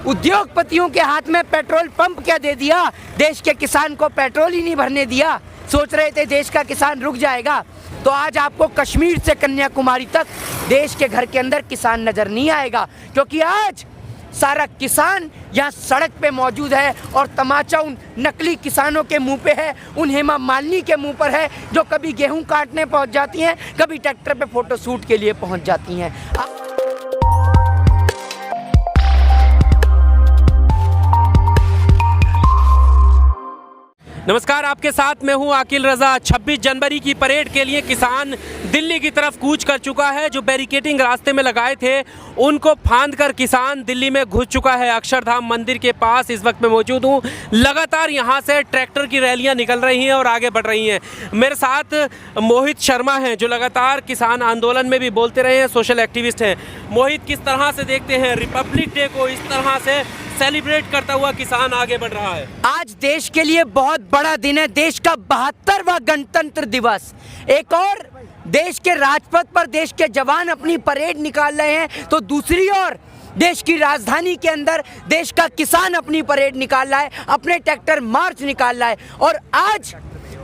उद्योगपतियों के हाथ में पेट्रोल पंप क्या दे दिया, देश के किसान को पेट्रोल ही नहीं भरने दिया। सोच रहे थे देश का किसान रुक जाएगा, तो आज आपको कश्मीर से कन्याकुमारी तक देश के घर के अंदर किसान नजर नहीं आएगा, क्योंकि आज सारा किसान यहाँ सड़क पे मौजूद है और तमाचा उन नकली किसानों के मुंह पे है, उन हेमा मालिनी के मुंह पर है, जो कभी गेहूं काटने पहुंच जाती हैं, कभी ट्रैक्टर पे फोटो शूट के लिए पहुंच जाती हैं। नमस्कार, आपके साथ मैं हूं आकिल रजा। 26 जनवरी की परेड के लिए किसान दिल्ली की तरफ कूच कर चुका है। जो बैरिकेडिंग रास्ते में लगाए थे उनको फांद कर किसान दिल्ली में घुस चुका है। अक्षरधाम मंदिर के पास इस वक्त मैं मौजूद हूं। लगातार यहां से ट्रैक्टर की रैलियां निकल रही हैं और आगे बढ़ रही हैं। मेरे साथ मोहित शर्मा हैं, जो लगातार किसान आंदोलन में भी बोलते रहे हैं, सोशल एक्टिविस्ट हैं। मोहित, किस तरह से देखते हैं रिपब्लिक डे को इस तरह से सेलिब्रेट करता हुआ किसान आगे बढ़ रहा है? आज देश के लिए बहुत बड़ा दिन है, देश का 72वां गणतंत्र दिवस। एक और देश के राजपथ पर देश के जवान अपनी परेड निकाल रहे हैं, तो दूसरी ओर देश की राजधानी के अंदर देश का किसान अपनी परेड निकाल रहा है, अपने ट्रैक्टर मार्च निकाल रहा है। और आज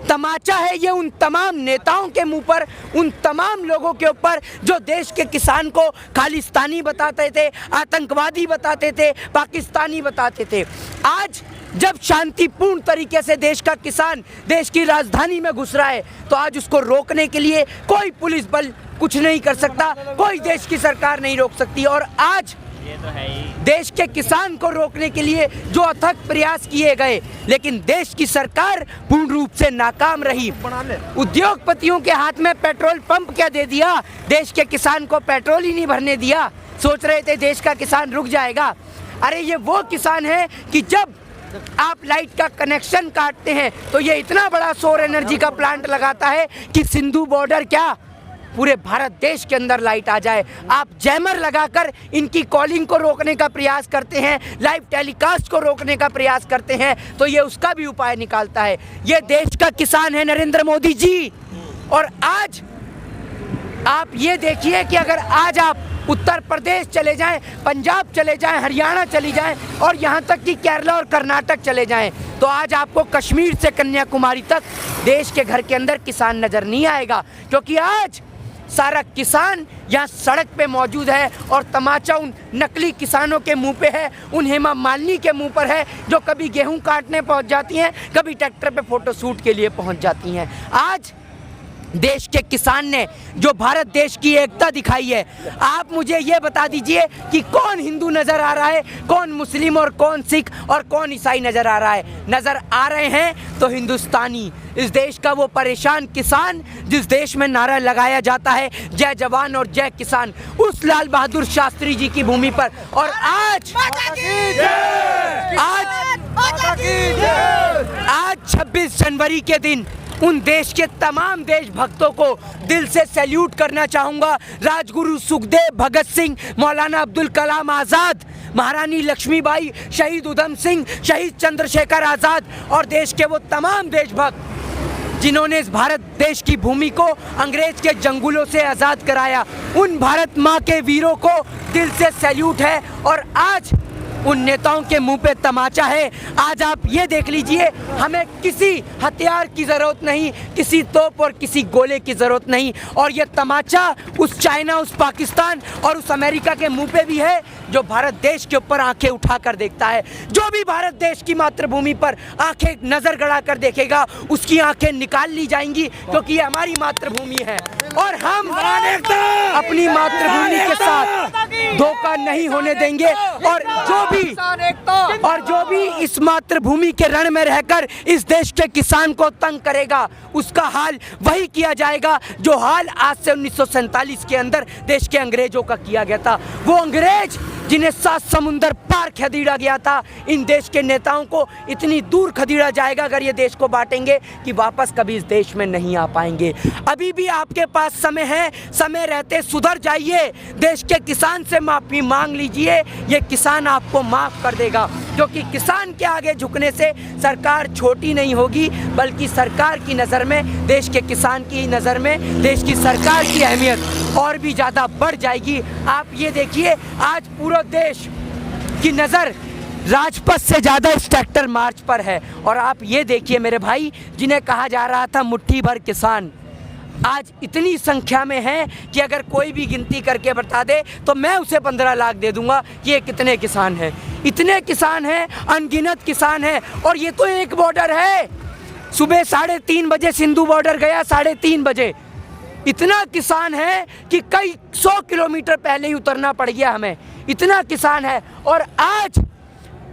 तमाचा है ये उन तमाम नेताओं के मुंह पर, उन तमाम लोगों के ऊपर जो देश के किसान को खालिस्तानी बताते थे, आतंकवादी बताते थे, पाकिस्तानी बताते थे। आज जब शांतिपूर्ण तरीके से देश का किसान देश की राजधानी में घुस रहा है, तो आज उसको रोकने के लिए कोई पुलिस बल कुछ नहीं कर सकता, कोई देश की सरकार नहीं रोक सकती। और आज देश के किसान को रोकने के लिए जो अथक प्रयास किए गए, लेकिन देश की सरकार पूर्ण रूप से नाकाम रही। उद्योगपतियों के हाथ में पेट्रोल पंप क्या दे दिया, देश के किसान को पेट्रोल ही नहीं भरने दिया। सोच रहे थे देश का किसान रुक जाएगा। अरे ये वो किसान है कि जब आप लाइट का कनेक्शन काटते हैं तो ये इतना बड़ा सौर एनर्जी का प्लांट लगाता है कि सिंधु बॉर्डर क्या पूरे भारत देश के अंदर लाइट आ जाए। आप जैमर लगाकर इनकी कॉलिंग को रोकने का प्रयास करते हैं, लाइव टेलीकास्ट को रोकने का प्रयास करते हैं, तो ये उसका भी उपाय निकालता है। ये देश का किसान है नरेंद्र मोदी जी। और आज आप ये देखिए कि अगर आज आप उत्तर प्रदेश चले जाएं, पंजाब चले जाएं, हरियाणा चली जाएं और यहाँ तक कि केरला और कर्नाटक चले जाएं, तो आज आपको कश्मीर से कन्याकुमारी तक देश के घर के अंदर किसान नजर नहीं आएगा, क्योंकि आज सारा किसान यहाँ सड़क पे मौजूद है और तमाचा उन नकली किसानों के मुंह पे है, उन हेमा मालिनी के मुंह पर है, जो कभी गेहूं काटने पहुंच जाती हैं, कभी ट्रैक्टर पे फोटो शूट के लिए पहुंच जाती हैं। आज देश के किसान ने जो भारत देश की एकता दिखाई है, आप मुझे ये बता दीजिए कि कौन हिंदू नज़र आ रहा है, कौन मुस्लिम और कौन सिख और कौन ईसाई नज़र आ रहा है? नज़र आ रहे हैं तो हिंदुस्तानी, इस देश का वो परेशान किसान जिस देश में नारा लगाया जाता है जय जवान और जय किसान, उस लाल बहादुर शास्त्री जी की भूमि पर। और आज 26 जनवरी के दिन उन देश के तमाम देशभक्तों को दिल से सैल्यूट करना चाहूँगा। राजगुरु सुखदेव, भगत सिंह, मौलाना अब्दुल कलाम आज़ाद, महारानी लक्ष्मीबाई, शहीद उधम सिंह, शहीद चंद्रशेखर आज़ाद और देश के वो तमाम देशभक्त जिन्होंने इस भारत देश की भूमि को अंग्रेज के जंगलों से आज़ाद कराया, उन भारत माँ के वीरों को दिल से सैल्यूट है। और आज उन नेताओं के मुंह पे तमाचा है। आज आप ये देख लीजिए, हमें किसी हथियार की ज़रूरत नहीं, किसी तोप और किसी गोले की ज़रूरत नहीं, और ये तमाचा उस चाइना, उस पाकिस्तान और उस अमेरिका के मुंह पे भी है जो भारत देश के ऊपर आंखें उठाकर देखता है। जो भी भारत देश की मातृभूमि पर आंखें नज़र गड़ा कर देखेगा, उसकी आंखें निकाल ली जाएंगी, क्योंकि ये हमारी मातृभूमि है और हम अपनी मातृभूमि के साथ धोखा नहीं होने देंगे। और जो भी इस मातृभूमि के रण में रहकर इस देश के किसान को तंग करेगा, उसका हाल वही किया जाएगा जो हाल आज से 1947 के अंदर देश के अंग्रेजों का किया गया था। वो अंग्रेज जिन्हें 7 समुंदर पार खदेड़ा गया था, इन देश के नेताओं को इतनी दूर खदेड़ा जाएगा अगर ये देश को बांटेंगे कि वापस कभी इस देश में नहीं आ पाएंगे। अभी भी आपके पास समय है, समय रहते सुधर जाइए, देश के किसान से माफ़ी मांग लीजिए, ये किसान आपको माफ़ कर देगा। क्योंकि किसान के आगे झुकने से सरकार छोटी नहीं होगी, बल्कि सरकार की नज़र में, देश के किसान की नज़र में देश की सरकार की अहमियत और भी ज़्यादा बढ़ जाएगी। आप ये देखिए, आज पूरा देश की नज़र राजपथ से ज़्यादा इस ट्रैक्टर मार्च पर है। और आप ये देखिए मेरे भाई, जिन्हें कहा जा रहा था मुट्ठी भर किसान, आज इतनी संख्या में है कि अगर कोई भी गिनती करके बता दे तो मैं उसे 15 लाख दे दूंगा कि ये कितने किसान हैं। इतने किसान हैं, अनगिनत किसान हैं। और ये तो एक बॉर्डर है। सुबह 3:30 बजे सिंधु बॉर्डर गया, 3:30 बजे। इतना किसान है कि कई 100 किलोमीटर पहले ही उतरना पड़ गया हमें, इतना किसान है। और आज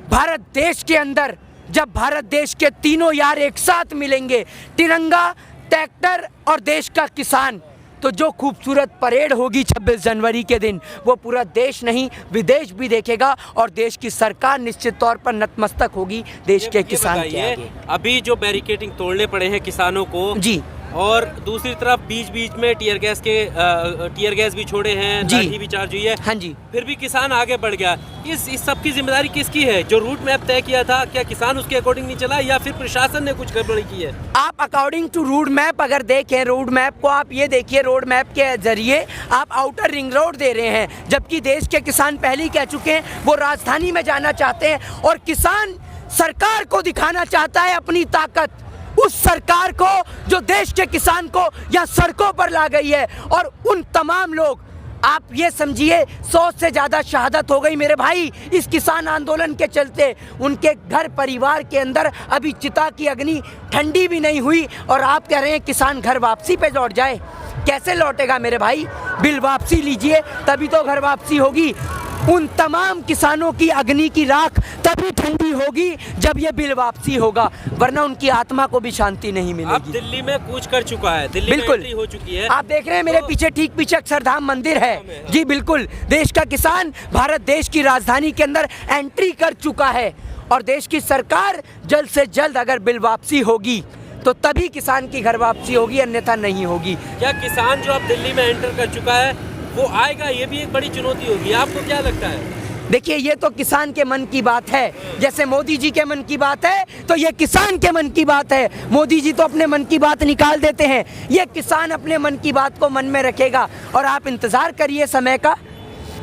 भारत देश के अंदर जब भारत देश के तीनों यार एक साथ मिलेंगे, तिरंगा, ट्रैक्टर और देश का किसान, तो जो खूबसूरत परेड होगी 26 जनवरी के दिन, वो पूरा देश नहीं विदेश भी देखेगा। और देश की सरकार निश्चित तौर पर नतमस्तक होगी देश के किसान के आगे। अभी जो बैरिकेडिंग तोड़ने पड़े हैं किसानों को जी, और दूसरी तरफ बीच बीच में टीयर गैस भी छोड़े हैं, लाठी भी चार्ज हुई है, हाँ जी, फिर भी किसान आगे बढ़ गया। इस सब की जिम्मेदारी किसकी है? जो रूट मैप तय किया था, क्या किसान उसके अकॉर्डिंग नहीं चला या फिर प्रशासन ने कुछ गड़बड़ी की है? आप अकॉर्डिंग टू रोड मैप अगर देखें, रोड मैप को आप ये देखिए, रोड मैप के जरिए आप आउटर रिंग रोड दे रहे हैं, जबकि देश के किसान पहले ही कह चुके हैं वो राजधानी में जाना चाहते हैं। और किसान सरकार को दिखाना चाहता है अपनी ताकत, उस सरकार को जो देश के किसान को यहाँ सड़कों पर ला गई है। और उन तमाम लोग, आप ये समझिए 100 से ज़्यादा शहादत हो गई मेरे भाई इस किसान आंदोलन के चलते। उनके घर परिवार के अंदर अभी चिता की अग्नि ठंडी भी नहीं हुई और आप कह रहे हैं किसान घर वापसी पे लौट जाए। कैसे लौटेगा मेरे भाई? बिल वापसी लीजिए तभी तो घर वापसी होगी। उन तमाम किसानों की अग्नि की राख तभी ठंडी होगी जब ये बिल वापसी होगा, वरना उनकी आत्मा को भी शांति नहीं मिलेगी। अब दिल्ली में कूच कर चुका है, दिल्ली में एंट्री हो चुकी है। आप देख रहे हैं मेरे पीछे, ठीक पीछे अक्षरधाम मंदिर है। जी बिल्कुल, देश का किसान भारत देश की राजधानी के अंदर एंट्री कर चुका है। और देश की सरकार जल्द से जल्द अगर बिल वापसी होगी तो तभी किसान की घर वापसी होगी, अन्यथा नहीं होगी। क्या किसान जो अब दिल्ली में एंटर कर चुका है वो आएगा? ये भी एक बड़ी चुनौती होगी, आपको क्या लगता है? देखिए, ये तो किसान के मन की बात है। जैसे मोदी जी के मन की बात है तो ये किसान के मन की बात है। मोदी जी तो अपने मन की बात निकाल देते हैं, ये किसान अपने मन की बात को मन में रखेगा। और आप इंतजार करिए समय का।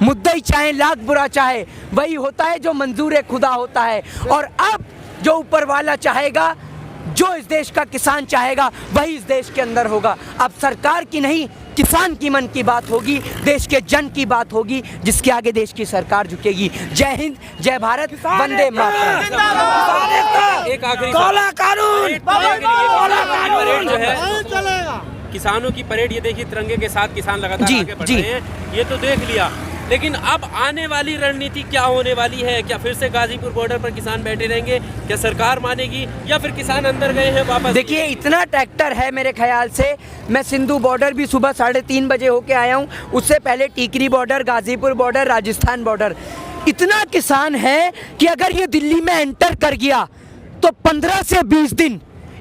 मुद्दई चाहे लाख बुरा चाहे, वही होता है जो मंजूर खुदा होता है। और अब जो ऊपर वाला चाहेगा, जो इस देश का किसान चाहेगा, वही इस देश के अंदर होगा। अब सरकार की नहीं, किसान की मन की बात होगी, देश के जन की बात होगी, जिसके आगे देश की सरकार झुकेगी। जय हिंद, जय भारत, वंदे मातरम। एक आखिरी काला कानून, परेड जो है, किसानों की परेड, ये देखिए तिरंगे के साथ किसान लगातार आगे बढ़ रहे हैं, ये तो देख लिया। लेकिन अब आने वाली रणनीति क्या होने वाली है? क्या फिर से गाजीपुर बॉर्डर पर किसान बैठे रहेंगे? क्या सरकार मानेगी या फिर किसान अंदर गए हैं वापस? देखिए, इतना ट्रैक्टर है मेरे ख्याल से। मैं सिंधु बॉर्डर भी सुबह 3:30 बजे होके आया हूँ, उससे पहले Tikri border, Ghazipur border, Rajasthan border. इतना किसान है कि अगर ये दिल्ली में एंटर कर गया तो 15 से 20 दिन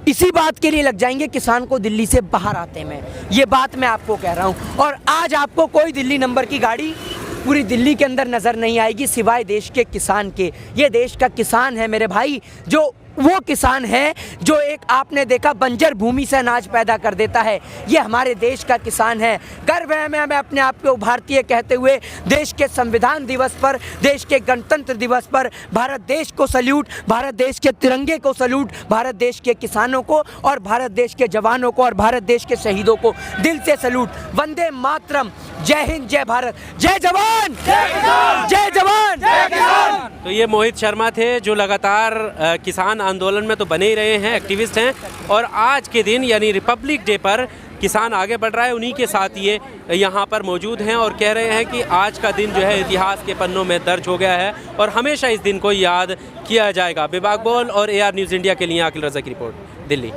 इसी बात के लिए लग जाएंगे किसान को दिल्ली से बाहर आते में। ये बात मैं आपको कह रहा हूँ। और आज आपको कोई दिल्ली नंबर की गाड़ी पूरी दिल्ली के अंदर नज़र नहीं आएगी सिवाय देश के किसान के। ये देश का किसान है मेरे भाई, जो वो किसान है जो एक आपने देखा बंजर भूमि से अनाज पैदा कर देता है। ये हमारे देश का किसान है। गर्व है मैं अपने आप को भारतीय कहते हुए देश के संविधान दिवस पर, देश के गणतंत्र दिवस पर भारत देश को सल्यूट, भारत देश के तिरंगे को सल्यूट, भारत देश के किसानों को और भारत देश के जवानों को और भारत देश के शहीदों को दिल से सल्यूट। वंदे मातरम, जय हिंद, जय भारत, जय जवान, जय जवान, जय किसान। तो ये मोहित शर्मा थे जो लगातार किसान आंदोलन में तो बने ही रहे हैं, एक्टिविस्ट हैं। और आज के दिन यानी रिपब्लिक डे पर किसान आगे बढ़ रहा है, उन्हीं के साथ ये यहाँ पर मौजूद हैं और कह रहे हैं कि आज का दिन जो है इतिहास के पन्नों में दर्ज हो गया है और हमेशा इस दिन को याद किया जाएगा। बेबाक बोल और AR न्यूज़ इंडिया के लिए आकिल रज़ा की रिपोर्ट, दिल्ली।